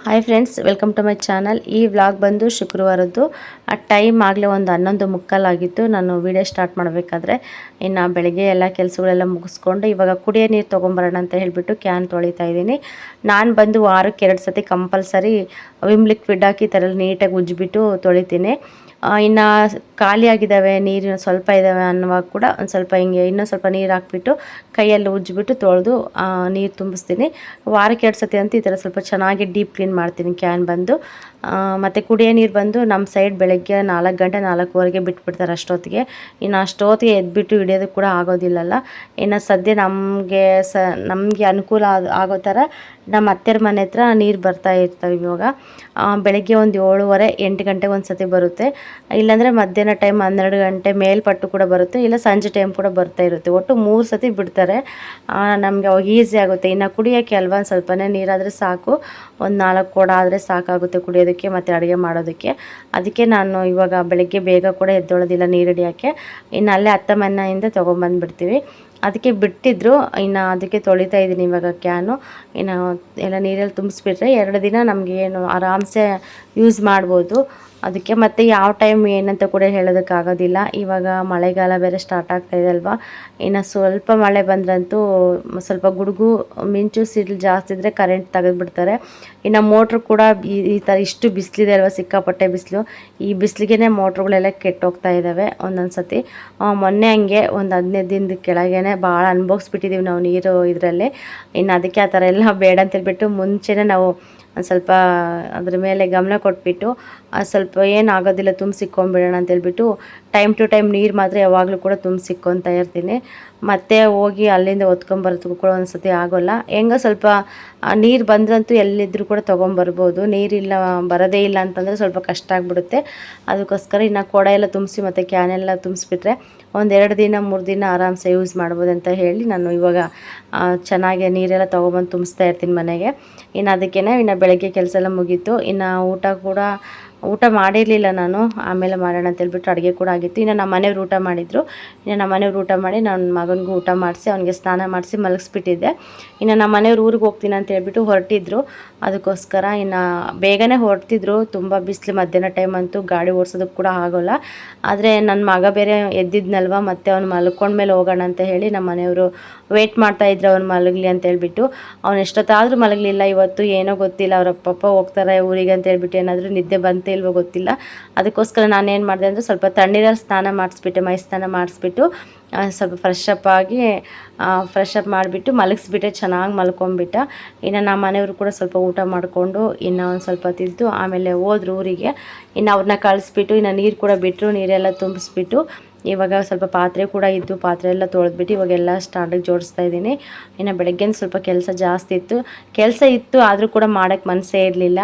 Hi friends, welcome to my channel. ಈ vlog ಬಂದು ಶುಕ್ರವಾರದ್ದು. ಆ ಟೈಮ್ ಆಗಲೇ ಒಂದು 11:15 ಆಗಿತ್ತು ನಾನು ವಿಡಿಯೋ ಸ್ಟಾರ್ಟ್ ಮಾಡಬೇಕಾದ್ರೆ. ಇನ್ನು ಬೆಳಗ್ಗೆ ಎಲ್ಲ ಕೆಲಸಗಳೆಲ್ಲ ಮುಗಿಸ್ಕೊಂಡು ಇವಾಗ ಕುಡಿಯೋ ನೀರು ತೊಗೊಂಬರೋಣ ಅಂತ ಹೇಳಿಬಿಟ್ಟು ಕ್ಯಾನ್ ತೊಳಿತಾ ಇದ್ದೀನಿ. ನಾನು ಬಂದು ವಾರಕ್ಕೆ 2 ಸತಿ ಕಂಪಲ್ಸರಿ ವಿಮ್ ಲಿಕ್ವಿಡ್ ಹಾಕಿ ಈ ಥರ ನೀಟಾಗಿ ಉಜ್ಜಿಬಿಟ್ಟು ತೊಳಿತೀನಿ. ಇನ್ನು ಖಾಲಿ ಆಗಿದ್ದಾವೆ, ನೀರು ಸ್ವಲ್ಪ ಇದ್ದಾವೆ ಅನ್ನುವಾಗ ಕೂಡ ಒಂದು ಸ್ವಲ್ಪ ಹಿಂಗೆ ಇನ್ನೂ ಸ್ವಲ್ಪ ನೀರು ಹಾಕ್ಬಿಟ್ಟು ಕೈಯಲ್ಲಿ ಉಜ್ಜಿಬಿಟ್ಟು ತೊಳೆದು ನೀರು ತುಂಬಿಸ್ತೀನಿ. ವಾರಕ್ಕೆ 2 ಸತಿ ಅಂತ ಈ ಥರ ಸ್ವಲ್ಪ ಚೆನ್ನಾಗಿ ಡೀಪ್ ಕ್ಲೀನ್ ಮಾಡ್ತೀನಿ ಕ್ಯಾನ್ ಬಂದು. ಮತ್ತು ಕುಡಿಯೋ ನೀರು ಬಂದು ನಮ್ಮ ಸೈಡ್ ಬೆಳಗ್ಗೆ 4 ಗಂಟೆ 4:15ಗೆ ಬಿಟ್ಬಿಡ್ತಾರೆ ಅಷ್ಟೊತ್ತಿಗೆ. ಇನ್ನು ಅಷ್ಟೊತ್ತಿಗೆ ಎದ್ಬಿಟ್ಟು ಹಿಡಿಯೋದಕ್ಕೆ ಕೂಡ ಆಗೋದಿಲ್ಲಲ್ಲ. ಇನ್ನು ಸದ್ಯ ನಮಗೆ ಅನುಕೂಲ ಆಗೋ ಥರ ನಮ್ಮ ಅತ್ತೆರ ಮನೆ ಹತ್ರ ನೀರು ಬರ್ತಾ ಇರ್ತವೆ. ಇವಾಗ ಬೆಳಗ್ಗೆ ಒಂದು 7:30 8 ಗಂಟೆಗೆ ಒಂದು ಸತಿ ಬರುತ್ತೆ, ಇಲ್ಲಾಂದರೆ ಮಧ್ಯಾಹ್ನ ಟೈಮ್ 12 ಗಂಟೆ ಮೇಲ್ಪಟ್ಟು ಕೂಡ ಬರುತ್ತೆ, ಇಲ್ಲ ಸಂಜೆ ಟೈಮ್ ಕೂಡ ಬರ್ತಾ ಇರುತ್ತೆ. ಒಟ್ಟು 3 ಸತಿ ಬಿಡ್ತಾರೆ. ನಮಗೆ ಅವಾಗ ಈಸಿ ಆಗುತ್ತೆ. ಇನ್ನು ಕುಡಿಯೋಕ್ಕೆ ಅಲ್ವಾ ಸ್ವಲ್ಪನೇ ನೀರಾದರೆ ಸಾಕು, ಒಂದು 4 ಕೊಡ ಆದರೆ ಸಾಕಾಗುತ್ತೆ ಕುಡಿಯೋದಕ್ಕೆ ಮತ್ತು ಅಡುಗೆ ಮಾಡೋದಕ್ಕೆ. ಅದಕ್ಕೆ ನಾನು ಇವಾಗ ಬೆಳಗ್ಗೆ ಬೇಗ ಕೂಡ ಎದ್ದೊಳೋದಿಲ್ಲ ನೀರು ಹಿಡಿಯೋಕ್ಕೆ. ಇನ್ನು ಅಲ್ಲೇ ಅತ್ತೆ ಮನೆಯಿಂದ ತೊಗೊಂಬಂದುಬಿಡ್ತೀವಿ. ಅದಕ್ಕೆ ಬಿಟ್ಟಿದ್ರು, ಇನ್ನು ಅದಕ್ಕೆ ತೊಳಿತಾ ಇದ್ದೀನಿ ಇವಾಗ ಕ್ಯಾನು. ಇನ್ನು ಎಲ್ಲ ನೀರಲ್ಲಿ ತುಂಬಿಸ್ಬಿಟ್ರೆ 2 ದಿನ ನಮಗೆ ಏನು ಆರಾಮ್ಸೆ ಯೂಸ್ ಮಾಡ್ಬೋದು. ಅದಕ್ಕೆ ಮತ್ತು ಯಾವ ಟೈಮ್ ಏನಂತ ಕೂಡ ಹೇಳೋದಕ್ಕಾಗೋದಿಲ್ಲ. ಇವಾಗ ಮಳೆಗಾಲ ಬೇರೆ ಸ್ಟಾರ್ಟ್ ಆಗ್ತಾಯಿದೆ ಅಲ್ವಾ. ಇನ್ನು ಸ್ವಲ್ಪ ಮಳೆ ಬಂದ್ರಂತೂ ಸ್ವಲ್ಪ ಗುಡುಗು ಮಿಂಚು ಸಿಡಿಲು ಜಾಸ್ತಿ ಇದ್ದರೆ ಕರೆಂಟ್ ತೆಗೆದುಬಿಡ್ತಾರೆ. ಇನ್ನು ಮೋಟ್ರ್ ಕೂಡ ಈ ಥರ ಇಷ್ಟು ಬಿಸಿಲಿದೆ ಅಲ್ವಾ, ಸಿಕ್ಕಾಪಟ್ಟೆ ಬಿಸಿಲು. ಈ ಬಿಸಿಲಿಗೆ ಮೋಟ್ರುಗಳೆಲ್ಲ ಕೆಟ್ಟೋಗ್ತಾ ಇದ್ದಾವೆ ಒಂದೊಂದು ಸತಿ. ಮೊನ್ನೆ ಹಂಗೆ ಒಂದು 15 ದಿನದ ಕೆಳಗೇ ಭಾಳ ಅನುಭವಿಸ್ಬಿಟ್ಟಿದ್ದೀವಿ ನಾವು ನೀರು ಇದರಲ್ಲಿ. ಇನ್ನು ಅದಕ್ಕೆ ಆ ಥರ ಎಲ್ಲ ಬೇಡ ಅಂತೇಳ್ಬಿಟ್ಟು ಮುಂಚೆನೇ ನಾವು ಒಂದು ಸ್ವಲ್ಪ ಅದ್ರ ಮೇಲೆ ಗಮನ ಕೊಟ್ಬಿಟ್ಟು ಸ್ವಲ್ಪ ಏನಾಗೋದಿಲ್ಲ ತುಂಬಿಸಿಕ್ಕೊಂಬಿಡೋಣ ಅಂತೇಳ್ಬಿಟ್ಟು ಟೈಮ್ ಟು ಟೈಮ್ ನೀರು ಮಾತ್ರ ಯಾವಾಗಲೂ ಕೂಡ ತುಂಬಿಸಿಕ್ಕೊತಾ ಇರ್ತೀನಿ. ಮತ್ತೆ ಹೋಗಿ ಅಲ್ಲಿಂದ ಹೊತ್ಕೊಂಬರೋದಕ್ಕೂ ಕೂಡ ಒಂದು ಸತಿ ಆಗೋಲ್ಲ. ಹೆಂಗೋ ಸ್ವಲ್ಪ ನೀರು ಬಂದ್ರಂತೂ ಎಲ್ಲಿದ್ದರೂ ಕೂಡ ತೊಗೊಂಬರ್ಬೋದು. ನೀರಿಲ್ಲ ಬರೋದೇ ಇಲ್ಲ ಅಂತಂದರೆ ಸ್ವಲ್ಪ ಕಷ್ಟ ಆಗಿಬಿಡುತ್ತೆ. ಅದಕ್ಕೋಸ್ಕರ ಇನ್ನು ಕೊಡ ಎಲ್ಲ ತುಂಬಿಸಿ ಮತ್ತು ಕ್ಯಾನೆಲ್ಲ ತುಂಬಿಸ್ಬಿಟ್ರೆ ಒಂದು 2 ದಿನ 3 ದಿನ ಆರಾಮ್ಸೆ ಯೂಸ್ ಮಾಡ್ಬೋದು ಅಂತ ಹೇಳಿ ನಾನು ಇವಾಗ ಚೆನ್ನಾಗಿ ನೀರೆಲ್ಲ ತೊಗೊಬಂದು ತುಂಬಿಸ್ತಾ ಇರ್ತೀನಿ ಮನೆಗೆ. ಇನ್ನು ಅದಕ್ಕೇ ಇನ್ನು ಬೆಳಗ್ಗೆ ಕೆಲಸ ಎಲ್ಲ ಮುಗೀತು. ಇನ್ನು ಊಟ ಮಾಡಿರಲಿಲ್ಲ ನಾನು, ಆಮೇಲೆ ಮಾಡೋಣ ಅಂತೇಳ್ಬಿಟ್ಟು ಅಡುಗೆ ಕೂಡ ಆಗಿತ್ತು. ಇನ್ನು ನಮ್ಮ ಮನೆಯವ್ರು ಊಟ ಮಾಡಿದರು. ಇನ್ನು ನಮ್ಮ ಮನೆಯವ್ರು ಊಟ ಮಾಡಿ ನನ್ನ ಮಗನಿಗೂ ಊಟ ಮಾಡಿಸಿ ಅವನಿಗೆ ಸ್ನಾನ ಮಾಡಿಸಿ ಮಲಗಿಸ್ಬಿಟ್ಟಿದ್ದೆ. ಇನ್ನು ನಮ್ಮ ಮನೆಯವ್ರು ಊರಿಗೆ ಹೋಗ್ತೀನಿ ಅಂತ ಹೇಳ್ಬಿಟ್ಟು ಹೊರಟಿದ್ರು. ಅದಕ್ಕೋಸ್ಕರ ಇನ್ನು ಬೇಗನೆ ಹೊರಟಿದ್ರು. ತುಂಬ ಬಿಸಿಲು ಮಧ್ಯಾಹ್ನ ಟೈಮ್ ಅಂತೂ ಗಾಡಿ ಓಡಿಸೋದಕ್ಕೆ ಕೂಡ ಆಗೋಲ್ಲ. ಆದರೆ ನನ್ನ ಮಗ ಬೇರೆ ಎದ್ದಿದ್ನಲ್ವ, ಮತ್ತು ಅವ್ನು ಮಲ್ಕೊಂಡ್ಮೇಲೆ ಹೋಗೋಣ ಅಂತ ಹೇಳಿ ನಮ್ಮ ಮನೆಯವರು ವೆಯ್ಟ್ ಮಾಡ್ತಾಯಿದ್ರು ಅವ್ನು ಮಲಗಲಿ ಅಂತ ಹೇಳ್ಬಿಟ್ಟು. ಅವ್ನು ಎಷ್ಟೊತ್ತಾದರೂ ಮಲಗಲಿಲ್ಲ ಇವತ್ತು. ಏನೋ ಗೊತ್ತಿಲ್ಲ, ಅವರ ಪಪ್ಪ ಹೋಗ್ತಾರೆ ಊರಿಗೆ ಅಂತ ಹೇಳ್ಬಿಟ್ಟು ಏನಾದರೂ ನಿದ್ದೆ ಬಂತ ಇಲ್ವೋ ಗೊತ್ತಿಲ್ಲ. ಅದಕ್ಕೋಸ್ಕರ ನಾನೇನು ಮಾಡಿದೆ ಅಂದರೆ ಸ್ವಲ್ಪ ತಣ್ಣೀರಲ್ಲಿ ಸ್ನಾನ ಮಾಡಿಸ್ಬಿಟ್ಟೆ, ಮೈ ಸ್ನಾನ ಮಾಡಿಸ್ಬಿಟ್ಟು ಸ್ವಲ್ಪ ಫ್ರೆಶ್ ಅಪ್ ಮಾಡಿಬಿಟ್ಟು ಮಲಗಿಸ್ಬಿಟ್ಟೆ. ಚೆನ್ನಾಗಿ ಮಲ್ಕೊಂಡ್ಬಿಟ್ಟ. ಇನ್ನು ನಮ್ಮ ಮನೆಯವರು ಕೂಡ ಸ್ವಲ್ಪ ಊಟ ಮಾಡಿಕೊಂಡು ಇನ್ನು ಒಂದು ಸ್ವಲ್ಪ ತಿಂದು ಆಮೇಲೆ ಹೋದ್ರು ಊರಿಗೆ. ಇನ್ನು ಅವ್ರನ್ನ ಕಳಿಸ್ಬಿಟ್ಟು ಇನ್ನು ನೀರು ಕೂಡ ಬಿಟ್ಟರು. ನೀರೆಲ್ಲ ತುಂಬಿಸ್ಬಿಟ್ಟು ಇವಾಗ ಸ್ವಲ್ಪ ಪಾತ್ರೆ ಕೂಡ ಇದ್ದು ಪಾತ್ರೆ ಎಲ್ಲ ತೊಳೆದ್ಬಿಟ್ಟು ಇವಾಗೆಲ್ಲ ಸ್ಟಾರ್ಟಿಗೆ ಜೋಡಿಸ್ತಾ ಇದ್ದೀನಿ. ಇನ್ನು ಬೆಳಗ್ಗೆ ಸ್ವಲ್ಪ ಕೆಲಸ ಇತ್ತು ಆದರೂ ಕೂಡ ಮಾಡೋಕ್ಕೆ ಮನಸ್ಸೇ ಇರಲಿಲ್ಲ.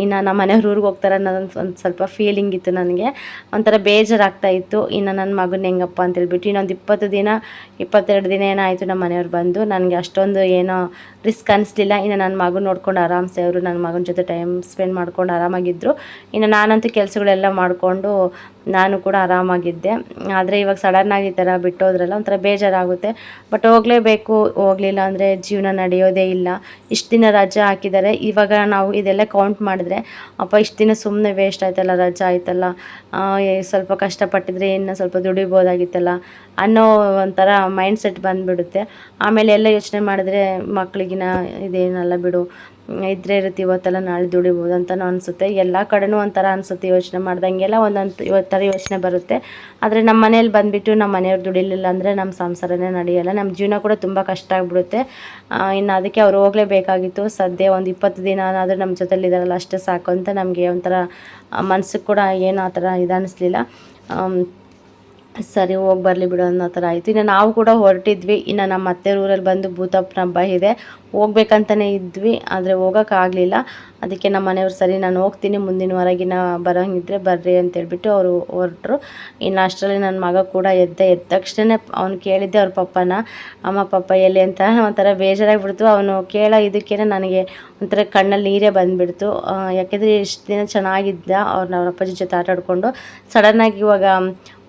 ಇನ್ನು ನಮ್ಮ ಮನೆಯವ್ರು ಊರಿಗೆ ಹೋಗ್ತಾರೆ ಅನ್ನೋದೊಂದು ಒಂದು ಸ್ವಲ್ಪ ಫೀಲಿಂಗ್ ಇತ್ತು ನನಗೆ, ಒಂಥರ ಬೇಜಾರಾಗ್ತಾಯಿತ್ತು. ಇನ್ನು ನನ್ನ ಮಗನ ಹೆಂಗಪ್ಪ ಅಂತೇಳ್ಬಿಟ್ಟು ಇನ್ನೊಂದು 22 ದಿನ ಏನಾಯಿತು ನಮ್ಮ ಮನೆಯವ್ರು ಬಂದು. ನನಗೆ ಅಷ್ಟೊಂದು ಏನೋ ರಿಸ್ಕ್ ಅನಿಸ್ಲಿಲ್ಲ. ಇನ್ನು ನನ್ನ ಮಗನ ನೋಡ್ಕೊಂಡು ಆರಾಮ್ಸೆ ಅವರು ನನ್ನ ಮಗನ ಜೊತೆ ಟೈಮ್ ಸ್ಪೆಂಡ್ ಮಾಡ್ಕೊಂಡು ಆರಾಮಾಗಿದ್ದರು. ಇನ್ನು ನಾನಂತೂ ಕೆಲಸಗಳೆಲ್ಲ ಮಾಡಿಕೊಂಡು ನಾನು ಕೂಡ ಆರಾಮಾಗಿದ್ದೆ. ಆದರೆ ಇವಾಗ ಸಡನ್ನಾಗಿ ಈ ಥರ ಬಿಟ್ಟೋದ್ರಲ್ಲ ಒಂಥರ ಬೇಜಾರಾಗುತ್ತೆ. ಬಟ್ ಹೋಗಲೇಬೇಕು, ಹೋಗಲಿಲ್ಲ ಅಂದರೆ ಜೀವನ ನಡೆಯೋದೇ ಇಲ್ಲ. ಇಷ್ಟು ದಿನ ರಜೆ ಹಾಕಿದ್ದಾರೆ. ಇವಾಗ ನಾವು ಇದೆಲ್ಲ ಕೌಂಟ್ ಮಾಡಿದ್ರೆ ಅಪ್ಪ ಇಷ್ಟು ದಿನ ಸುಮ್ಮನೆ ವೇಸ್ಟ್ ಆಯ್ತಲ್ಲ, ರಜೆ ಆಯ್ತಲ್ಲ, ಸ್ವಲ್ಪ ಕಷ್ಟಪಟ್ಟಿದ್ರೆ ಇನ್ನು ಸ್ವಲ್ಪ ದುಡಿಬೋದಾಗಿತ್ತಲ್ಲ ಅನ್ನೋ ಒಂಥರ ಮೈಂಡ್ಸೆಟ್ ಬಂದುಬಿಡುತ್ತೆ. ಆಮೇಲೆ ಎಲ್ಲ ಯೋಚನೆ ಮಾಡಿದ್ರೆ ಮಕ್ಕಳಿಗಿನ ಇದೇನಲ್ಲ ಬಿಡು, ಇದ್ರೆ ಇರುತ್ತೆ, ಇವತ್ತೆಲ್ಲ ನಾಳೆ ದುಡಿಬೋದು ಅಂತಲೂ ಅನಿಸುತ್ತೆ. ಎಲ್ಲ ಕಡೆನೂ ಒಂಥರ ಅನಿಸುತ್ತೆ. ಯೋಚನೆ ಮಾಡ್ದಂಗೆಲ್ಲ ಒಂದೊಂದು ಥರ ಯೋಚನೆ ಬರುತ್ತೆ. ಆದರೆ ನಮ್ಮ ಮನೇಲಿ ಬಂದುಬಿಟ್ಟು ನಮ್ಮ ಮನೆಯವ್ರು ದುಡಿಲಿಲ್ಲ ಅಂದರೆ ನಮ್ಮ ಸಂಸಾರನೇ ನಡೆಯಲ್ಲ, ನಮ್ಮ ಜೀವನ ಕೂಡ ತುಂಬ ಕಷ್ಟ ಆಗಿಬಿಡುತ್ತೆ. ಇನ್ನು ಅದಕ್ಕೆ ಅವ್ರು ಹೋಗಲೇಬೇಕಾಗಿತ್ತು. ಸದ್ಯ ಒಂದು 20 ದಿನ ಆದರೂ ನಮ್ಮ ಜೊತೆಲಿದ್ದಾರಲ್ಲ ಅಷ್ಟೇ ಸಾಕು ಅಂತ ನಮಗೆ ಒಂಥರ ಮನಸ್ಸಿಗೆ ಕೂಡ ಏನೋ ಆ ಥರ ಅನ್ನಿಸ್ಲಿಲ್ಲ. ಸರಿ ಹೋಗಿ ಬರಲಿ ಬಿಡು ಅನ್ನೋ ಥರ ಆಯಿತು. ಇನ್ನು ನಾವು ಕೂಡ ಹೊರಟಿದ್ವಿ. ಇನ್ನು ನಮ್ಮ ಅತ್ತೆ ಊರಲ್ಲಿ ಬಂದು ಭೂತಪ್ಪನ ಹಬ್ಬ ಇದೆ, ಹೋಗ್ಬೇಕಂತಲೇ ಇದ್ವಿ, ಆದರೆ ಹೋಗೋಕ್ಕಾಗಲಿಲ್ಲ. ಅದಕ್ಕೆ ನಮ್ಮ ಮನೆಯವ್ರು ಸರಿ ನಾನು ಹೋಗ್ತೀನಿ, ಮುಂದಿನ ವಾರಗಿನ ಬರೋಂಗಿದ್ರೆ ಬರ್ರಿ ಅಂತೇಳ್ಬಿಟ್ಟು ಅವರು ಹೊರಟರು. ಇನ್ನು ಅಷ್ಟರಲ್ಲಿ ನನ್ನ ಮಗ ಕೂಡ ಎದ್ದ ತಕ್ಷಣ ಅವ್ನು ಕೇಳಿದ್ದೆ ಅವ್ರ ಪಪ್ಪನ, ಅಮ್ಮ ಪಪ್ಪ ಎಲ್ಲಿ ಅಂತ. ಒಂಥರ ಬೇಜಾರಾಗಿಬಿಡ್ತು. ಅವನು ಇದಕ್ಕೇ ನನಗೆ ಒಂಥರ ಕಣ್ಣಲ್ಲಿ ನೀರೇ ಬಂದುಬಿಡ್ತು. ಯಾಕೆಂದರೆ ಇಷ್ಟು ದಿನ ಚೆನ್ನಾಗಿದ್ದ ಅವ್ರ ಅಪ್ಪಾಜಿ ಜೊತೆ ಆಟ ಆಡಿಕೊಂಡು ಸಡನ್ನಾಗಿ ಇವಾಗ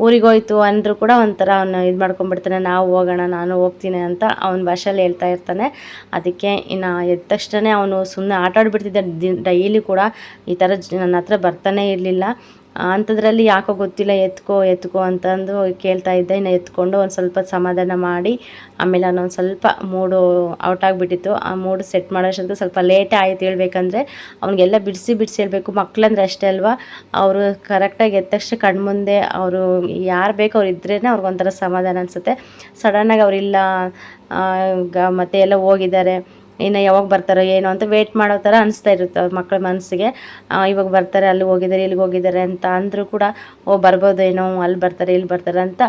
ಊರಿಗೆ ಹೋಯ್ತು ಅಂದರೂ ಕೂಡ ಒಂಥರ ಅವನು ಇದು ಮಾಡ್ಕೊಂಡ್ಬಿಡ್ತಾನೆ. ನಾವು ಹೋಗೋಣ, ನಾನು ಹೋಗ್ತೀನಿ ಅಂತ ಅವನ ಭಾಷೆಯಲ್ಲಿ ಹೇಳ್ತಾ ಇರ್ತಾನೆ. ಅದಕ್ಕೆ ಅದಕ್ಕೆ ಇನ್ನು ಎದ್ದ ತಕ್ಷಣ ಅವನು ಸುಮ್ಮನೆ ಆಟ ಆಡ್ಬಿಡ್ತಿದ್ದ. ಡೈಲಿ ಕೂಡ ಈ ಥರ ನನ್ನ ಹತ್ರ ಬರ್ತಾನೆ ಇರಲಿಲ್ಲ. ಅಂಥದ್ರಲ್ಲಿ ಯಾಕೋ ಗೊತ್ತಿಲ್ಲ ಎತ್ಕೋ ಎತ್ಕೋ ಅಂತಂದು ಕೇಳ್ತಾ ಇದ್ದೆ. ಇನ್ನು ಎತ್ಕೊಂಡು ಒಂದು ಸ್ವಲ್ಪ ಸಮಾಧಾನ ಮಾಡಿ ಆಮೇಲೆ ನಾನೊಂದು ಸ್ವಲ್ಪ ಮೂಡು ಔಟ್ ಆಗಿಬಿಟ್ಟಿತ್ತು. ಆ ಮೂಡು ಸೆಟ್ ಮಾಡೋಷ್ಟೊತ್ತಿಗೆ ಸ್ವಲ್ಪ ಲೇಟೇ ಆಯಿತು ಹೇಳ್ಬೇಕಂದ್ರೆ. ಅವ್ನಿಗೆಲ್ಲ ಬಿಡಿಸಿ ಬಿಡಿಸಿ ಹೇಳಬೇಕು. ಮಕ್ಕಳಂದ್ರೆ ಅಷ್ಟೇ ಅಲ್ವಾ, ಅವರು ಕರೆಕ್ಟಾಗಿ ಎದ್ದ ತಕ್ಷಣ ಕಣ್ಮುಂದೆ ಅವರು ಯಾರು ಬೇಕೋ ಅವ್ರು ಇದ್ರೇ ಅವ್ರಿಗೊಂಥರ ಸಮಾಧಾನ ಅನಿಸುತ್ತೆ. ಸಡನ್ನಾಗಿ ಅವರಿಲ್ಲ ಮತ್ತೆ ಎಲ್ಲ ಹೋಗಿದ್ದಾರೆ, ಇನ್ನು ಯಾವಾಗ ಬರ್ತಾರೋ ಏನೋ ಅಂತ ವೇಟ್ ಮಾಡೋ ಥರ ಅನಿಸ್ತಾ ಇರುತ್ತೆ ಅವ್ರ ಮಕ್ಕಳ ಮನಸ್ಸಿಗೆ. ಇವಾಗ ಬರ್ತಾರೆ, ಅಲ್ಲಿ ಹೋಗಿದ್ದಾರೆ, ಇಲ್ಲಿಗೆ ಹೋಗಿದ್ದಾರೆ ಅಂತ ಅಂದರೂ ಕೂಡ ಬರ್ಬೋದೇನೋ, ಅಲ್ಲಿ ಬರ್ತಾರೆ ಇಲ್ಲಿ ಬರ್ತಾರೆ ಅಂತ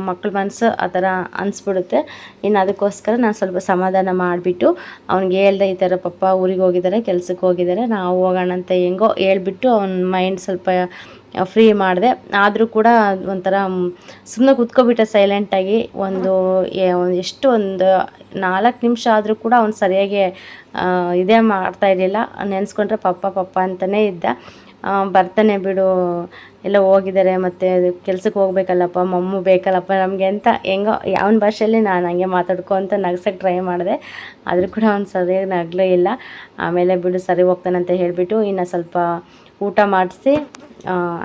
ಮಕ್ಕಳ ಮನಸ್ಸು ಆ ಥರ ಅನಿಸ್ಬಿಡುತ್ತೆ. ಇನ್ನು ಅದಕ್ಕೋಸ್ಕರ ನಾನು ಸ್ವಲ್ಪ ಸಮಾಧಾನ ಮಾಡಿಬಿಟ್ಟು ಅವ್ನಿಗೆ ಹೇಳ್ದೆ, ಈ ಥರ ಪಪ್ಪ ಊರಿಗೆ ಹೋಗಿದ್ದಾರೆ, ಕೆಲ್ಸಕ್ಕೆ ಹೋಗಿದ್ದಾರೆ, ನಾವು ಹೋಗೋಣ ಅಂತ ಹೆಂಗೋ ಹೇಳ್ಬಿಟ್ಟು ಅವ್ನ ಮೈಂಡ್ ಸ್ವಲ್ಪ ಫ್ರೀ ಮಾಡಿದೆ. ಆದರೂ ಕೂಡ ಒಂಥರ ಸುಮ್ಮನೆ ಕೂತ್ಕೊಬಿಟ್ಟೆ ಸೈಲೆಂಟಾಗಿ. ಎಷ್ಟು ಒಂದು 4 ನಿಮಿಷ ಆದರೂ ಕೂಡ ಅವ್ನು ಸರಿಯಾಗಿ ಇದೇ ಮಾಡ್ತಾ ಇರಲಿಲ್ಲ. ನೆನೆಸ್ಕೊಂಡ್ರೆ ಪಪ್ಪ ಪಪ್ಪ ಅಂತಲೇ ಇದ್ದ. ಬರ್ತಾನೆ ಬಿಡು, ಎಲ್ಲ ಹೋಗಿದ್ದಾರೆ, ಮತ್ತು ಕೆಲ್ಸಕ್ಕೆ ಹೋಗ್ಬೇಕಲ್ಲಪ್ಪ, ಮಮ್ಮು ಬೇಕಲ್ಲಪ್ಪ ನಮಗೆ ಅಂತ ಹೆಂಗೋ ಯಾವನ ಭಾಷೆಯಲ್ಲಿ ನಾನು ಹಂಗೆ ಮಾತಾಡ್ಕೊ ನಗ್ಸೋಕ್ಕೆ ಟ್ರೈ ಮಾಡಿದೆ. ಆದರೂ ಕೂಡ ಅವ್ನು ಸರಿಯಾಗಿ ನಗಲೇ ಇಲ್ಲ. ಆಮೇಲೆ ಬಿಡು ಸರಿ ಹೋಗ್ತಾನಂತ ಹೇಳಿಬಿಟ್ಟು ಇನ್ನು ಸ್ವಲ್ಪ ಊಟ ಮಾಡಿಸಿ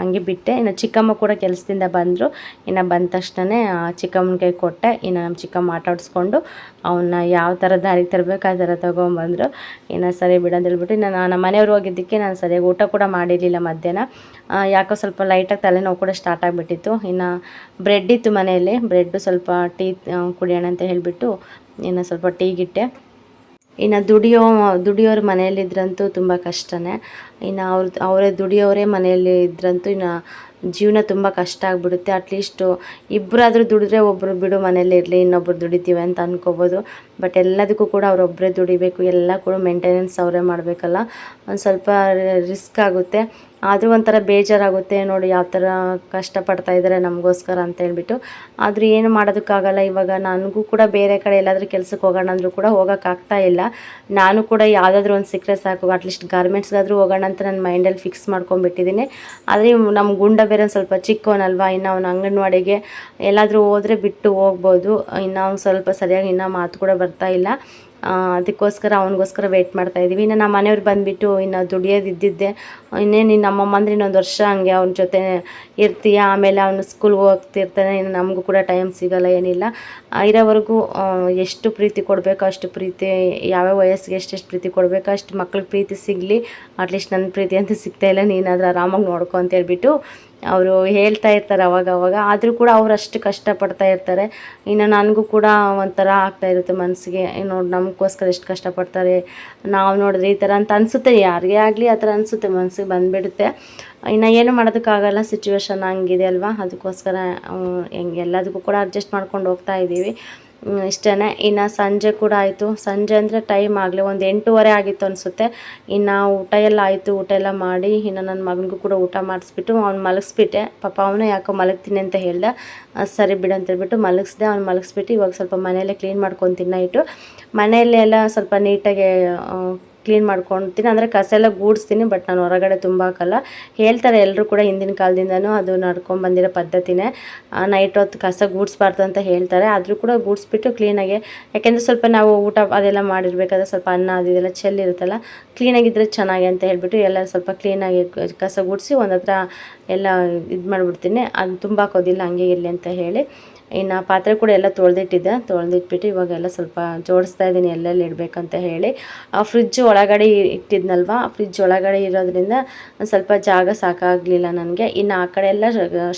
ಹಂಗೆ ಬಿಟ್ಟೆ. ಇನ್ನು ಚಿಕ್ಕಮ್ಮ ಕೂಡ ಕೆಲಸದಿಂದ ಬಂದರು. ಇನ್ನು ಬಂದ ತಕ್ಷಣ ಚಿಕ್ಕಮ್ಮನ ಕೈ ಕೊಟ್ಟೆ. ಇನ್ನು ನಮ್ಮ ಚಿಕ್ಕಮ್ಮ ಆಟಾಡಿಸ್ಕೊಂಡು ಅವನ್ನ ಯಾವ ಥರ ದಾರಿಗೆ ತರಬೇಕು ಆ ಥರ ತೊಗೊಂಬಂದರು. ಇನ್ನು ಸರಿ ಬಿಡು ಅಂತ ಹೇಳ್ಬಿಟ್ಟು ಇನ್ನು ನಮ್ಮ ಮನೆಯವ್ರು ಹೋಗಿದ್ದಕ್ಕೆ ನಾನು ಸರಿಯಾಗಿ ಊಟ ಕೂಡ ಮಾಡಿರಲಿಲ್ಲ ಮಧ್ಯಾಹ್ನ. ಯಾಕೋ ಸ್ವಲ್ಪ ಲೈಟಾಗಿ ತಲೆನೋವು ಕೂಡ ಸ್ಟಾರ್ಟ್ ಆಗಿಬಿಟ್ಟಿತ್ತು. ಇನ್ನು ಬ್ರೆಡ್ ಇತ್ತು ಮನೆಯಲ್ಲಿ, ಬ್ರೆಡ್ಡು ಸ್ವಲ್ಪ ಟೀ ಕುಡಿಯೋಣ ಅಂತ ಹೇಳಿಬಿಟ್ಟು ಇನ್ನು ಸ್ವಲ್ಪ ಟೀಗಿಟ್ಟೆ. ಇನ್ನು ದುಡಿಯೋರು ಮನೆಯಲ್ಲಿದ್ರಂತೂ ತುಂಬ ಕಷ್ಟನೇ. ಇನ್ನು ಅವರೇ ದುಡಿಯೋರೇ ಮನೆಯಲ್ಲಿ ಇದ್ರಂತೂ ಇನ್ನು ಜೀವನ ತುಂಬ ಕಷ್ಟ ಆಗಿಬಿಡುತ್ತೆ. ಅಟ್ಲೀಸ್ಟು ಇಬ್ಬರಾದರೂ ದುಡಿದ್ರೆ ಒಬ್ಬರು ಬಿಡು ಮನೇಲಿ ಇರಲಿ, ಇನ್ನೊಬ್ಬರು ದುಡಿತೀವಿ ಅಂತ ಅಂದ್ಕೋಬೋದು. ಬಟ್ ಎಲ್ಲದಕ್ಕೂ ಕೂಡ ಅವರೊಬ್ಬರೇ ದುಡಿಬೇಕು, ಎಲ್ಲ ಕೂಡ ಮೇಂಟೆನೆನ್ಸ್ ಅವರೇ ಮಾಡಬೇಕಲ್ಲ. ಒಂದು ಸ್ವಲ್ಪ ರಿಸ್ಕ್ ಆಗುತ್ತೆ. ಆದರೂ ಒಂಥರ ಬೇಜಾರಾಗುತ್ತೆ ನೋಡಿ, ಯಾವ ಥರ ಕಷ್ಟಪಡ್ತಾ ಇದ್ದಾರೆ ನಮಗೋಸ್ಕರ ಅಂತ ಹೇಳ್ಬಿಟ್ಟು. ಆದರೂ ಏನು ಮಾಡೋದಕ್ಕಾಗಲ್ಲ. ಇವಾಗ ನನಗೂ ಕೂಡ ಬೇರೆ ಕಡೆ ಎಲ್ಲಾದರೂ ಕೆಲ್ಸಕ್ಕೆ ಹೋಗೋಣ ಅಂದರೂ ಕೂಡ ಹೋಗೋಕ್ಕಾಗ್ತಾ ಇಲ್ಲ. ನಾನು ಕೂಡ ಯಾವುದಾದ್ರೂ ಒಂದು ಸಿಕ್ಕರೆ ಸಾಕು, ಅಟ್ಲೀಸ್ಟ್ ಗಾರ್ಮೆಂಟ್ಸ್ಗಾದರೂ ಹೋಗೋಣ ಅಂತ ನನ್ನ ಮೈಂಡಲ್ಲಿ ಫಿಕ್ಸ್ ಮಾಡ್ಕೊಂಡ್ಬಿಟ್ಟಿದ್ದೀನಿ. ಆದರೆ ನಮ್ಮ ಗುಂಡ ಬೇರೆ ಸ್ವಲ್ಪ ಚಿಕ್ಕವನಲ್ವ, ಇನ್ನು ಅವನು ಅಂಗನವಾಡಿಗೆ ಎಲ್ಲಾದರೂ ಹೋದರೆ ಬಿಟ್ಟು ಹೋಗ್ಬೋದು. ಇನ್ನು ಅವ್ನು ಸ್ವಲ್ಪ ಸರಿಯಾಗಿ ಇನ್ನೂ ಮಾತು ಕೂಡ ಬರ್ತಾ ಇಲ್ಲ. ಅದಕ್ಕೋಸ್ಕರ ಅವನಿಗೋಸ್ಕರ ವೆಯ್ಟ್ ಮಾಡ್ತಾಯಿದ್ದೀವಿ. ಇನ್ನು ನಮ್ಮ ಮನೆಯವ್ರು ಬಂದುಬಿಟ್ಟು ಇನ್ನು ದುಡಿಯೋದಿದ್ದಿದ್ದೆ, ಇನ್ನೇನು ನಮ್ಮಮ್ಮ ಅಂದರೆ ಇನ್ನೊಂದು ವರ್ಷ ಹಂಗೆ ಅವ್ನ ಜೊತೆ ಇರ್ತೀಯ, ಆಮೇಲೆ ಅವನು ಸ್ಕೂಲ್ಗೆ ಹೋಗ್ತಿರ್ತಾನೆ, ಇನ್ನು ನಮಗೂ ಕೂಡ ಟೈಮ್ ಸಿಗೋಲ್ಲ ಏನಿಲ್ಲ. ಇರೋವರೆಗೂ ಎಷ್ಟು ಪ್ರೀತಿ ಕೊಡಬೇಕು ಅಷ್ಟು ಪ್ರೀತಿ, ಯಾವ್ಯಾವ ವಯಸ್ಸಿಗೆ ಎಷ್ಟೆಷ್ಟು ಪ್ರೀತಿ ಕೊಡಬೇಕು ಅಷ್ಟು ಮಕ್ಳಿಗೆ ಪ್ರೀತಿ ಸಿಗಲಿ. ಅಟ್ಲೀಸ್ಟ್ ನನ್ನ ಪ್ರೀತಿ ಅಂತೂ ಸಿಗ್ತಾಯಿಲ್ಲ, ನೀನಾದರೂ ಆರಾಮಾಗಿ ನೋಡ್ಕೊ ಅಂತ ಹೇಳ್ಬಿಟ್ಟು ಅವರು ಹೇಳ್ತಾ ಇರ್ತಾರೆ ಅವಾಗವಾಗ. ಆದರೂ ಕೂಡ ಅವ್ರು ಅಷ್ಟು ಕಷ್ಟಪಡ್ತಾ ಇರ್ತಾರೆ. ಇನ್ನು ನನಗೂ ಕೂಡ ಒಂಥರ ಆಗ್ತಾಯಿರುತ್ತೆ ಮನಸ್ಸಿಗೆ, ನೋಡಿ ನಮಗೋಸ್ಕರ ಎಷ್ಟು ಕಷ್ಟಪಡ್ತಾರೆ, ನಾವು ನೋಡಿದ್ರೆ ಈ ಥರ ಅಂತ ಅನಿಸುತ್ತೆ. ಯಾರಿಗೇ ಆಗಲಿ ಆ ಥರ ಅನಿಸುತ್ತೆ, ಮನಸ್ಸಿಗೆ ಬಂದುಬಿಡುತ್ತೆ. ಇನ್ನು ಏನು ಮಾಡೋದಕ್ಕಾಗಲ್ಲ, ಸಿಚುವೇಶನ್ ಹಂಗಿದೆ ಅಲ್ವಾ. ಅದಕ್ಕೋಸ್ಕರ ಎಲ್ಲದಕ್ಕೂ ಕೂಡ ಅಡ್ಜಸ್ಟ್ ಮಾಡ್ಕೊಂಡು ಹೋಗ್ತಾ ಇದ್ದೀವಿ. ಇಷ್ಟೇ. ಇನ್ನು ಸಂಜೆ ಕೂಡ ಆಯಿತು. ಸಂಜೆ ಅಂದರೆ ಟೈಮ್ ಆಗಲಿ ಒಂದು 8:30 ಆಗಿತ್ತು ಅನಿಸುತ್ತೆ. ಇನ್ನು ಊಟ ಎಲ್ಲ ಆಯಿತು. ಊಟ ಎಲ್ಲ ಮಾಡಿ ಇನ್ನು ನನ್ನ ಮಗನಿಗೂ ಕೂಡ ಊಟ ಮಾಡಿಸ್ಬಿಟ್ಟು ಅವ್ನು ಮಲಗಿಸ್ಬಿಟ್ಟೆ. ಪಾಪ ಅವನು ಯಾಕೋ ಮಲಗ್ತೀನಿ ಅಂತ ಹೇಳ್ದೆ. ಸರಿ ಬಿಡು ಅಂತ ಹೇಳ್ಬಿಟ್ಟು ಮಲಗಿಸ್ದೆ. ಅವ್ನು ಮಲಗಿಸ್ಬಿಟ್ಟು ಇವಾಗ ಸ್ವಲ್ಪ ಮನೆಯಲ್ಲೇ ಕ್ಲೀನ್ ಮಾಡ್ಕೊತೀನಿ ನೈಟು. ಮನೆಯಲ್ಲೆಲ್ಲ ಸ್ವಲ್ಪ ನೀಟಾಗಿ ಕ್ಲೀನ್ ಮಾಡ್ಕೊತೀನಿ, ಅಂದರೆ ಕಸ ಎಲ್ಲ ಗೂಡಿಸ್ತೀನಿ. ಬಟ್ ನಾನು ಹೊರಗಡೆ ತುಂಬ ಹಾಕಲ್ಲ. ಹೇಳ್ತಾರೆ ಎಲ್ಲರೂ ಕೂಡ ಹಿಂದಿನ ಕಾಲದಿಂದನೂ ಅದು ನಡ್ಕೊಂಡು ಬಂದಿರೋ ಪದ್ಧತಿನೇ, ನೈಟ್ ಹೊತ್ತು ಕಸ ಗೂಡಿಸ್ಬಾರ್ದು ಅಂತ ಹೇಳ್ತಾರೆ. ಆದರೂ ಕೂಡ ಗೂಡಿಸ್ಬಿಟ್ಟು ಕ್ಲೀನಾಗಿ, ಯಾಕೆಂದರೆ ಸ್ವಲ್ಪ ನಾವು ಊಟ ಅದೆಲ್ಲ ಮಾಡಿರ್ಬೇಕಾದ್ರೆ ಸ್ವಲ್ಪ ಅನ್ನ ಅದೆಲ್ಲ ಚೆಲ್ಲಿರುತ್ತಲ್ಲ, ಕ್ಲೀನಾಗಿದ್ದರೆ ಚೆನ್ನಾಗಿ ಅಂತ ಹೇಳ್ಬಿಟ್ಟು ಎಲ್ಲ ಸ್ವಲ್ಪ ಕ್ಲೀನಾಗಿ ಕಸ ಗುಡಿಸಿ ಒಂದು ಹತ್ರ ಎಲ್ಲ ಇದು ಮಾಡಿಬಿಡ್ತೀನಿ. ಅದು ತುಂಬ ಹಾಕೋದಿಲ್ಲ, ಹಂಗೆ ಇರಲಿ ಅಂತ ಹೇಳಿ. ಇನ್ನು ಪಾತ್ರೆ ಕೂಡ ಎಲ್ಲ ತೊಳೆದಿಟ್ಬಿಟ್ಟು ಇವಾಗೆಲ್ಲ ಸ್ವಲ್ಪ ಜೋಡಿಸ್ತಾ ಇದ್ದೀನಿ ಎಲ್ಲೆಲ್ಲಿ ಇಡಬೇಕಂತ ಹೇಳಿ. ಫ್ರಿಜ್ ಒಳಗಡೆ ಇಟ್ಟಿದ್ನಲ್ವ, ಫ್ರಿಜ್ ಒಳಗಡೆ ಇರೋದ್ರಿಂದ ಸ್ವಲ್ಪ ಜಾಗ ಸಾಕಾಗಲಿಲ್ಲ ನನಗೆ. ಇನ್ನು ಆ ಕಡೆ ಎಲ್ಲ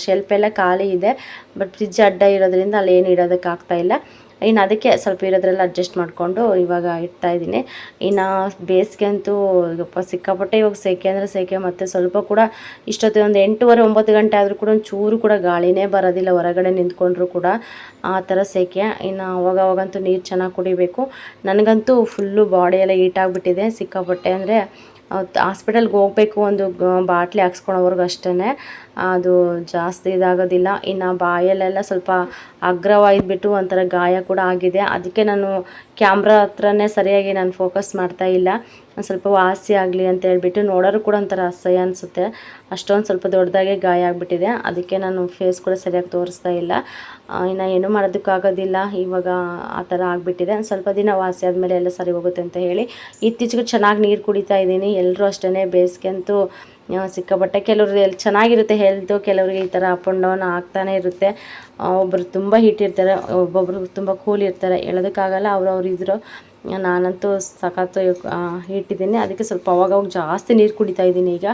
ಶೆಲ್ಫ್ ಎಲ್ಲ ಖಾಲಿ ಇದೆ. ಬಟ್ ಫ್ರಿಜ್ ಅಡ್ಡ ಇರೋದ್ರಿಂದ ಅಲ್ಲಿ ಏನು ಇಡೋದಕ್ಕಾಗ್ತಾಯಿಲ್ಲ. ಇನ್ನು ಅದಕ್ಕೆ ಸ್ವಲ್ಪ ಇರೋದ್ರೆಲ್ಲ ಅಡ್ಜಸ್ಟ್ ಮಾಡಿಕೊಂಡು ಇವಾಗ ಇಡ್ತಾಯಿದ್ದೀನಿ. ಇನ್ನು ಬೇಸಿಗೆ ಅಂತೂ ಸಿಕ್ಕಾಪಟ್ಟೆ ಇವಾಗ ಸೆಕೆ ಅಂದರೆ ಸೆಕೆ. ಮತ್ತು ಸ್ವಲ್ಪ ಕೂಡ ಇಷ್ಟೊತ್ತು ಒಂದು 8:30 9 ಗಂಟೆ ಆದರೂ ಕೂಡ ಒಂದು ಚೂರು ಕೂಡ ಗಾಳಿನೇ ಬರೋದಿಲ್ಲ ಹೊರಗಡೆ ನಿಂತ್ಕೊಂಡ್ರು ಕೂಡ, ಆ ಥರ ಸೆಕೆ. ಇನ್ನು ಅವಾಗಂತೂ ನೀರು ಚೆನ್ನಾಗಿ ಕುಡಿಬೇಕು. ನನಗಂತೂ ಫುಲ್ಲು ಬಾಡಿ ಎಲ್ಲ ಹೀಟಾಗಿಬಿಟ್ಟಿದೆ ಸಿಕ್ಕಾಪಟ್ಟೆ. ಅಂದರೆ ಹಾಸ್ಪಿಟಲ್ಗೆ ಹೋಗಬೇಕು, ಒಂದು ಬಾಟ್ಲಿ ಹಾಕ್ಸ್ಕೊಳೋವರೆಗೂ ಅಷ್ಟೇ, ಅದು ಜಾಸ್ತಿ ಇದಾಗೋದಿಲ್ಲ. ಇನ್ನು ಬಾಯಲ್ಲೆಲ್ಲ ಸ್ವಲ್ಪ ಅಗ್ರವಾಯ್ದುಬಿಟ್ಟು ಒಂಥರ ಗಾಯ ಕೂಡ ಆಗಿದೆ. ಅದಕ್ಕೆ ನಾನು ಕ್ಯಾಮ್ರಾ ಹತ್ರನೇ ಸರಿಯಾಗಿ ನಾನು ಫೋಕಸ್ ಮಾಡ್ತಾ ಇಲ್ಲ. ಸ್ವಲ್ಪ ವಾಸಿ ಆಗಲಿ ಅಂತ ಹೇಳ್ಬಿಟ್ಟು. ನೋಡೋರು ಕೂಡ ಒಂಥರ ಅಸಹ್ಯ ಅನಿಸುತ್ತೆ, ಅಷ್ಟೊಂದು ಸ್ವಲ್ಪ ದೊಡ್ಡದಾಗೆ ಗಾಯ ಆಗಿಬಿಟ್ಟಿದೆ. ಅದಕ್ಕೆ ನಾನು ಫೇಸ್ ಕೂಡ ಸರಿಯಾಗಿ ತೋರಿಸ್ತಾ ಇಲ್ಲ. ಇನ್ನು ಏನೂ ಮಾಡೋದಕ್ಕಾಗೋದಿಲ್ಲ, ಇವಾಗ ಆ ಥರ ಆಗಿಬಿಟ್ಟಿದೆ. ಸ್ವಲ್ಪ ದಿನ ವಾಸಿ ಆದಮೇಲೆ ಎಲ್ಲ ಸರಿ ಹೋಗುತ್ತೆ ಅಂತ ಹೇಳಿ ಇತ್ತೀಚೆಗೆ ಚೆನ್ನಾಗಿ ನೀರು ಕುಡಿತಾ ಇದ್ದೀನಿ. ಎಲ್ಲರೂ ಅಷ್ಟೇ, ಬೇಸಿಗೆ ಅಂತೂ ಸಿಕ್ಕಾಪಟ್ಟೆ. ಕೆಲವ್ರು ಚೆನ್ನಾಗಿರುತ್ತೆ ಹೆಲ್ತು, ಕೆಲವರಿಗೆ ಈ ಥರ ಅಪ್ ಆ್ಯಂಡ್ ಡೌನ್ ಆಗ್ತಾನೆ ಇರುತ್ತೆ. ಒಬ್ಬರು ತುಂಬ ಹೀಟ್ ಇರ್ತಾರೆ, ಒಬ್ಬೊಬ್ರು ತುಂಬ ಕೂಲ್ ಇರ್ತಾರೆ, ಹೇಳೋದಕ್ಕಾಗಲ್ಲ. ಅವ್ರವ್ರು ಇದ್ರು. ನಾನಂತೂ ಸಖತ್ತು ಇಟ್ಟಿದ್ದೀನಿ. ಅದಕ್ಕೆ ಸ್ವಲ್ಪ ಅವಾಗವಾಗ ಜಾಸ್ತಿ ನೀರು ಕುಡಿತಾ ಇದ್ದೀನಿ. ಈಗ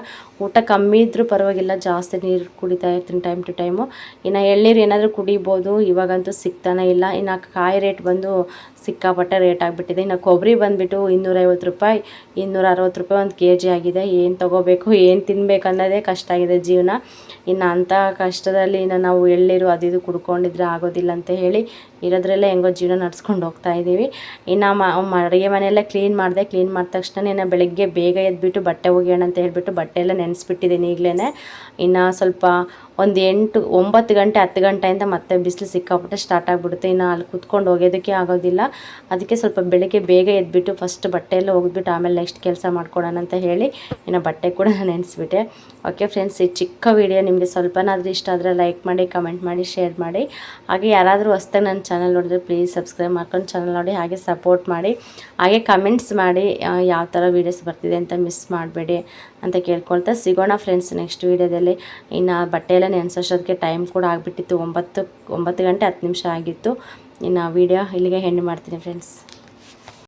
ಊಟ ಕಮ್ಮಿ ಇದ್ದರೂ ಪರವಾಗಿಲ್ಲ, ಜಾಸ್ತಿ ನೀರು ಕುಡಿತಾ ಇರ್ತೀನಿ ಟೈಮ್ ಟು ಟೈಮು. ಇನ್ನು ಎಳ್ನೀರು ಏನಾದರೂ ಕುಡಿಬೋದು, ಇವಾಗಂತೂ ಸಿಗ್ತಾನೆ ಇಲ್ಲ. ಇನ್ನು ಕಾಯಿ ರೇಟ್ ಬಂದು ಸಿಕ್ಕಾಪಟ್ಟೆ ರೇಟ್ ಆಗಿಬಿಟ್ಟಿದೆ. ಇನ್ನು ಕೊಬ್ಬರಿ ಬಂದುಬಿಟ್ಟು 250 ರೂಪಾಯಿ, 260 ರೂಪಾಯಿ ಒಂದು kg ಆಗಿದೆ. ಏನು ತೊಗೋಬೇಕು, ಏನು ತಿನ್ನಬೇಕು ಅನ್ನೋದೇ ಕಷ್ಟ ಆಗಿದೆ ಜೀವನ. ಇನ್ನು ಅಂಥ ಕಷ್ಟದಲ್ಲಿ ಇನ್ನು ನಾವು ಎಳ್ನೀರು ಅದು ಇದು ಕುಡ್ಕೊಂಡಿದ್ರೆ ಆಗೋದಿಲ್ಲ ಅಂತ ಹೇಳಿ ಇರೋದ್ರಲ್ಲೇ ಹೆಂಗೋ ಜೀವನ ನಡ್ಸ್ಕೊಂಡು ಹೋಗ್ತಾ ಇದ್ದೀವಿ. ಇನ್ನು ಅಡುಗೆ ಮನೆಯೆಲ್ಲ ಕ್ಲೀನ್ ಮಾಡಿದೆ. ಕ್ಲೀನ್ ಮಾಡಿದ ತಕ್ಷಣ ಇನ್ನು ಬೆಳಗ್ಗೆ ಬೇಗ ಎದ್ಬಿಟ್ಟು ಬಟ್ಟೆ ಒಗೆಯೋಣ ಅಂತ ಹೇಳ್ಬಿಟ್ಟು ಬಟ್ಟೆ ಎಲ್ಲ ನೆನೆಸ್ಬಿಟ್ಟಿದ್ದೀನಿ ಈಗಲೇ. ಇನ್ನು ಸ್ವಲ್ಪ ಒಂದು 9 ಗಂಟೆ 10 ಗಂಟೆಯಿಂದ ಮತ್ತೆ ಬಿಸಿಲು ಸಿಕ್ಕಾಪಟ್ಟೆ ಸ್ಟಾರ್ಟ್ ಆಗಿಬಿಡುತ್ತೆ. ಇನ್ನು ಅಲ್ಲಿ ಕುತ್ಕೊಂಡು ಒಗೆಯೋದಕ್ಕೆ ಆಗೋದಿಲ್ಲ. ಅದಕ್ಕೆ ಸ್ವಲ್ಪ ಬೆಳಗ್ಗೆ ಬೇಗ ಎದ್ಬಿಟ್ಟು ಫಸ್ಟ್ ಬಟ್ಟೆ ಎಲ್ಲ ಒಗೆದ್ಬಿಟ್ಟು ಆಮೇಲೆ ನೆಕ್ಸ್ಟ್ ಕೆಲಸ ಮಾಡ್ಕೊಡೋಣ ಅಂತ ಹೇಳಿ ಇನ್ನು ಬಟ್ಟೆ ಕೂಡ ನೆನೆಸ್ಬಿಟ್ಟೆ. ಓಕೆ ಫ್ರೆಂಡ್ಸ್, ಈ ಚಿಕ್ಕ ವಿಡಿಯೋ ನಿಮಗೆ ಸ್ವಲ್ಪನಾದರೂ ಇಷ್ಟ ಆದರೆ ಲೈಕ್ ಮಾಡಿ, ಕಮೆಂಟ್ ಮಾಡಿ, ಶೇರ್ ಮಾಡಿ. ಹಾಗೆ ಯಾರಾದರೂ ಹೊಸ್ದಾಗಿ ನನ್ನ ಚಾನಲ್ ನೋಡಿದ್ರೆ ಪ್ಲೀಸ್ ಸಬ್ಸ್ಕ್ರೈಬ್ ಮಾಡ್ಕೊಂಡು ಚಾನಲ್ ನೋಡಿ, ಹಾಗೆ ಸಪೋರ್ಟ್ ಮಾಡಿ, ಹಾಗೆ ಕಮೆಂಟ್ಸ್ ಮಾಡಿ ಯಾವ ಥರ ವೀಡಿಯೋಸ್ ಬರ್ತಿದೆ ಅಂತ ಮಿಸ್ ಮಾಡಬೇಡಿ ಅಂತ ಕೇಳ್ಕೊಳ್ತಾ ಸಿಗೋಣ ಫ್ರೆಂಡ್ಸ್ ನೆಕ್ಸ್ಟ್ ವೀಡಿಯೋದಲ್ಲಿ. ಇನ್ನು ಬಟ್ಟೆ ಎಲ್ಲ ನೆನೆಸೋಷ್ಟೊತ್ತಿಗೆ ಟೈಮ್ ಕೂಡ ಆಗಿಬಿಟ್ಟಿತ್ತು, 9 ಗಂಟೆ 10 ನಿಮಿಷ ಆಗಿತ್ತು. ಇನ್ನು ವೀಡಿಯೋ ಇಲ್ಲಿಗೆ ಎಂಡ್ ಮಾಡ್ತೀನಿ ಫ್ರೆಂಡ್ಸ್.